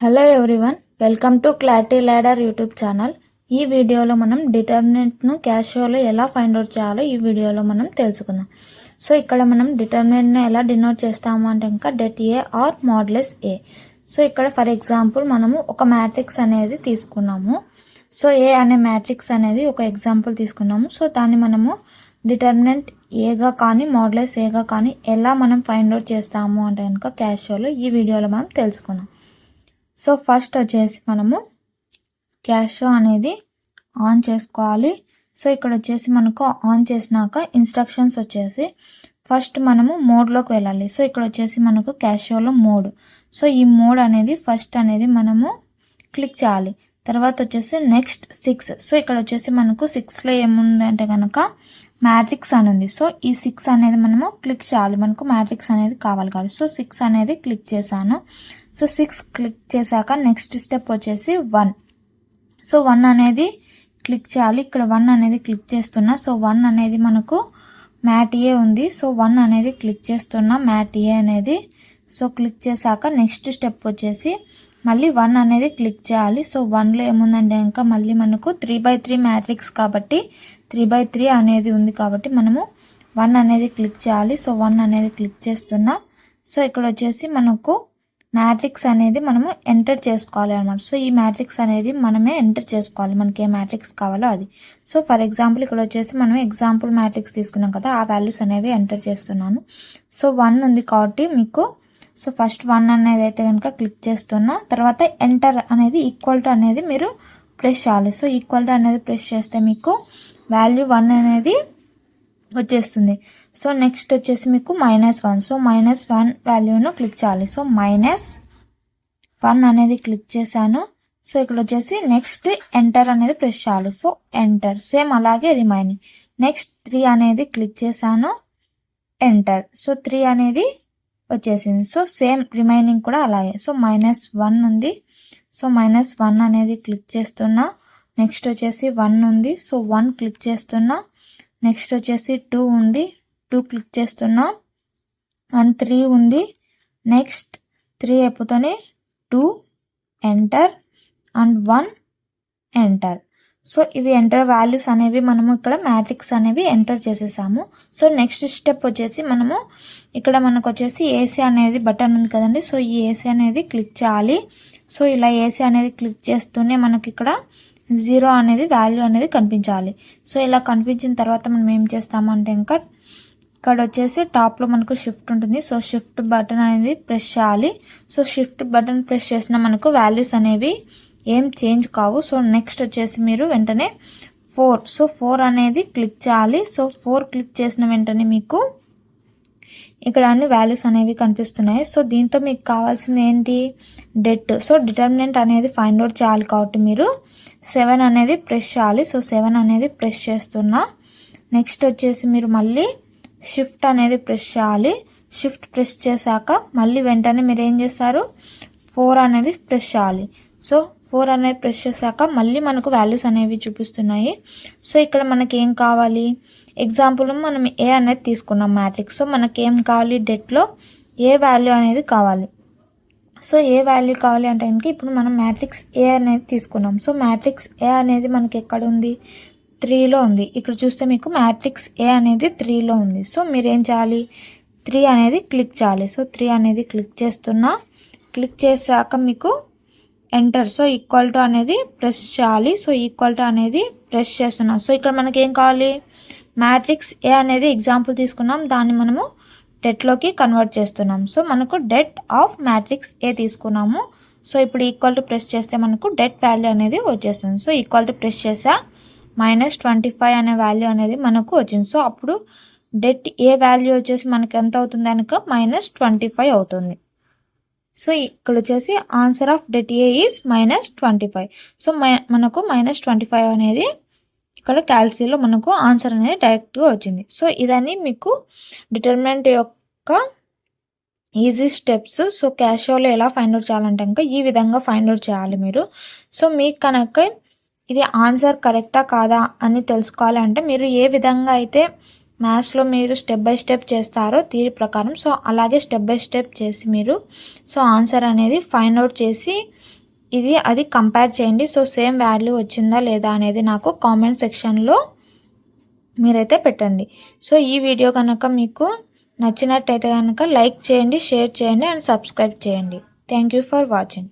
Hello everyone, welcome to clarity ladder YouTube channel. ఈ వీడియోలో మనం డిటర్మినెంట్ను క్యాషియోలో ఎలా ఫైండ్ అవుట్ చేయాలో ఈ వీడియోలో మనం తెలుసుకుందాం. సో ఇక్కడ మనం డిటర్మినెంట్ను ఎలా డినోట్ చేస్తాము అంటే ఇంకా det A or modulus A. So ఇక్కడ ఫర్ ఎగ్జాంపుల్ మనము ఒక మ్యాట్రిక్స్ అనేది తీసుకున్నాము. సో ఏ అనే మ్యాట్రిక్స్ అనేది ఒక ఎగ్జాంపుల్ తీసుకున్నాము. సో దాన్ని మనము డిటర్మినెంట్ ఏగా కానీ మోడ్లెస్ ఏగా కానీ ఎలా మనం ఫైండ్ అవుట్ చేస్తాము అంటే కనుక క్యాషియోలో ఈ వీడియోలో మనం తెలుసుకుందాం. సో ఫస్ట్ వచ్చేసి మనము క్యాషియో అనేది ఆన్ చేసుకోవాలి. సో ఇక్కడ వచ్చేసి మనకు ఆన్ చేసినాక ఇన్స్ట్రక్షన్స్ వచ్చేసి ఫస్ట్ మనము మోడ్లోకి వెళ్ళాలి. సో ఇక్కడ వచ్చేసి మనకు క్యాషియోలో మోడ్. సో ఈ మోడ్ అనేది ఫస్ట్ అనేది మనము క్లిక్ చేయాలి. తర్వాత వచ్చేసి నెక్స్ట్ 6. సో ఇక్కడ వచ్చేసి మనకు 6లో ఏముందంటే కనుక మ్యాట్రిక్స్ అని ఉంది. సో ఈ 6 అనేది మనము క్లిక్ చేయాలి, మనకు మ్యాట్రిక్స్ అనేది కావాలి కాబట్టి. సో 6 అనేది క్లిక్ చేశాను. సో 6 క్లిక్ చేశాక నెక్స్ట్ స్టెప్ వచ్చేసి 1. సో 1 అనేది క్లిక్ చేయాలి. ఇక్కడ 1 అనేది క్లిక్ చేస్తున్నా. సో 1 అనేది మనకు మ్యాట్ ఏ ఉంది. సో 1 అనేది క్లిక్ చేస్తున్నా మ్యాట్ ఏ అనేది. సో క్లిక్ చేశాక నెక్స్ట్ స్టెప్ వచ్చేసి మళ్ళీ 1 అనేది క్లిక్ చేయాలి. సో 1లో ఏముందంటే ఇంకా మళ్ళీ మనకు 3/3 మ్యాట్రిక్స్ కాబట్టి 3/3 అనేది ఉంది కాబట్టి మనము 1 అనేది క్లిక్ చేయాలి. సో 1 అనేది క్లిక్ చేస్తున్నా. సో ఇక్కడ వచ్చేసి మనకు మ్యాట్రిక్స్ అనేది మనము ఎంటర్ చేసుకోవాలి అనమాట. సో ఈ మ్యాట్రిక్స్ అనేది మనమే ఎంటర్ చేసుకోవాలి, మనకి ఏ మ్యాట్రిక్స్ కావాలో అది. సో ఫర్ ఎగ్జాంపుల్ ఇక్కడ వచ్చేసి మనం ఎగ్జాంపుల్ మ్యాట్రిక్స్ తీసుకున్నాం కదా, ఆ వాల్యూస్ అనేవి ఎంటర్ చేస్తున్నాను. సో 1 ఉంది కాబట్టి మీకు సో ఫస్ట్ 1 అనేది అయితే కనుక క్లిక్ చేస్తున్నా. తర్వాత ఎంటర్ అనేది ఈక్వల్ టు అనేది మీరు ప్రెస్ చేయాలి. సో ఈక్వల్ టు అనేది ప్రెస్ చేస్తే మీకు వాల్యూ 1 అనేది వచ్చేస్తుంది. సో నెక్స్ట్ వచ్చేసి మీకు -1. సో -1 వాల్యూను క్లిక్ చేయాలి. సో -1 అనేది క్లిక్ చేశాను. సో ఇక్కడ వచ్చేసి నెక్స్ట్ ఎంటర్ అనేది ప్రెస్ చేయాలి. సో ఎంటర్, సేమ్ అలాగే రిమైనింగ్. నెక్స్ట్ 3 అనేది క్లిక్ చేశాను, ఎంటర్. సో 3 అనేది వచ్చేసింది. సో సేమ్ రిమైనింగ్ కూడా అలాగే. సో -1 ఉంది. సో -1 అనేది క్లిక్ చేస్తున్నా. నెక్స్ట్ వచ్చేసి 1 ఉంది. సో 1 క్లిక్ చేస్తున్నా. నెక్స్ట్ వచ్చేసి 2 ఉంది, 2 క్లిక్ చేస్తున్నా. 3 ఉంది. Next 3 అయిపోతేనే 2 enter and 1 enter. So ఇవి ఎంటర్ వాల్యూస్ అనేవి మనము ఇక్కడ మ్యాట్రిక్స్ అనేవి ఎంటర్ చేసేసాము. సో నెక్స్ట్ స్టెప్ వచ్చేసి మనము ఇక్కడ మనకు వచ్చేసి ఏసీ అనేది బటన్ ఉంది కదండి. సో ఈ ఏసీ అనేది క్లిక్ చేయాలి. సో ఇలా ఏసీ అనేది క్లిక్ చేస్తూనే మనకి ఇక్కడ 0 అనేది వాల్యూ అనేది కనిపించాలి. సో ఇలా కనిపించిన తర్వాత మనం ఏం చేస్తామంటే ఇంకా ఇక్కడ వచ్చేసి టాప్లో మనకు షిఫ్ట్ ఉంటుంది. సో షిఫ్ట్ బటన్ అనేది ప్రెస్ చేయాలి. సో షిఫ్ట్ బటన్ ప్రెస్ చేసిన మనకు వాల్యూస్ అనేవి ఏం చేంజ్ కావు. సో నెక్స్ట్ వచ్చేసి మీరు వెంటనే 4. సో 4 అనేది క్లిక్ చేయాలి. సో 4 క్లిక్ చేసిన వెంటనే మీకు ఇక్కడ అన్ని వాల్యూస్ అనేవి కనిపిస్తున్నాయి. సో దీంతో మీకు కావాల్సింది ఏంటి, డెట్. సో డిటర్మినెంట్ అనేది ఫైండ్ అవుట్ చేయాలి కాబట్టి మీరు 7 అనేది ప్రెస్ చేయాలి. సో 7 అనేది ప్రెస్ చేస్తున్నా. నెక్స్ట్ వచ్చేసి మీరు మళ్ళీ షిఫ్ట్ అనేది ప్రెస్ చేయాలి. షిఫ్ట్ ప్రెస్ చేశాక మళ్ళీ వెంటనే మీరు ఏం చేస్తారు, 4 అనేది ప్రెస్ చేయాలి. సో 4 అనేది ప్రెస్ చేశాక మళ్ళీ మనకు వాల్యూస్ అనేవి చూపిస్తున్నాయి. సో ఇక్కడ మనకి ఏం కావాలి, ఎగ్జాంపుల్ మనం ఏ అనేది తీసుకున్నాం మ్యాట్రిక్స్. సో మనకి ఏం కావాలి, డెట్లో ఏ వాల్యూ అనేది కావాలి. సో ఏ వాల్యూ కావాలి అంటే కనుక ఇప్పుడు మనం మ్యాట్రిక్స్ ఏ అనేది తీసుకున్నాం. సో మ్యాట్రిక్స్ ఏ అనేది మనకి ఎక్కడ ఉంది, 3లో ఉంది. ఇక్కడ చూస్తే మీకు మ్యాట్రిక్స్ ఏ అనేది 3లో ఉంది. సో మీరు ఏం చేయాలి, 3 అనేది క్లిక్ చేయాలి. సో 3 అనేది క్లిక్ చేస్తున్నా. క్లిక్ చేశాక మీకు ఎంటర్. సో ఈక్వల్ టు అనేది ప్రెస్ చేయాలి. సో ఈక్వల్ టు అనేది ప్రెస్ చేస్తున్నా. సో ఇక్కడ మనకి ఏం కావాలి, మ్యాట్రిక్స్ ఏ అనేది ఎగ్జాంపుల్ తీసుకున్నాం, దాన్ని మనము డెట్లోకి కన్వర్ట్ చేస్తున్నాం. సో మనకు డెట్ ఆఫ్ మ్యాట్రిక్స్ ఏ తీసుకున్నాము. సో ఇప్పుడు ఈక్వల్ టు ప్రెస్ చేస్తే మనకు డెట్ వాల్యూ అనేది వచ్చేస్తుంది. సో ఈక్వల్ టు ప్రెస్ చేసా, -25 అనే వాల్యూ అనేది మనకు వచ్చింది. సో అప్పుడు డెట్ ఏ వాల్యూ వచ్చేసి మనకి ఎంత అవుతుంది కనుక -25 అవుతుంది. సో ఇక్కడ వచ్చేసి answer of det A is -25. So మనకు -25 అనేది ఇక్కడ క్యాల్సిలో మనకు ఆన్సర్ అనేది డైరెక్ట్గా వచ్చింది. సో ఇదని మీకు డిటర్మినెంట్ యొక్క ఈజీ స్టెప్స్. సో క్యాషియోలో ఎలా ఫైండ్ అవుట్ చేయాలంటే ఇంకా ఈ విధంగా ఫైండ్ అవుట్ చేయాలి మీరు. సో మీకు కనుక ఇది ఆన్సర్ కరెక్టా కాదా అని తెలుసుకోవాలి అంటే మీరు ఏ విధంగా అయితే మ్యాథ్స్లో మీరు స్టెప్ బై స్టెప్ చేస్తారో థియరీ ప్రకారం, సో అలాగే స్టెప్ బై స్టెప్ చేసి మీరు సో ఆన్సర్ అనేది ఫైండ్ అవుట్ చేసి అది కంపేర్ చేయండి. సో సేమ్ వాల్యూ వచ్చిందా లేదా అనేది నాకు కామెంట్ సెక్షన్లో మీరైతే పెట్టండి. సో ఈ వీడియో కనుక మీకు నచ్చినట్టయితే కనుక లైక్ చేయండి, షేర్ చేయండి అండ్ సబ్స్క్రైబ్ చేయండి. Thank you for watching.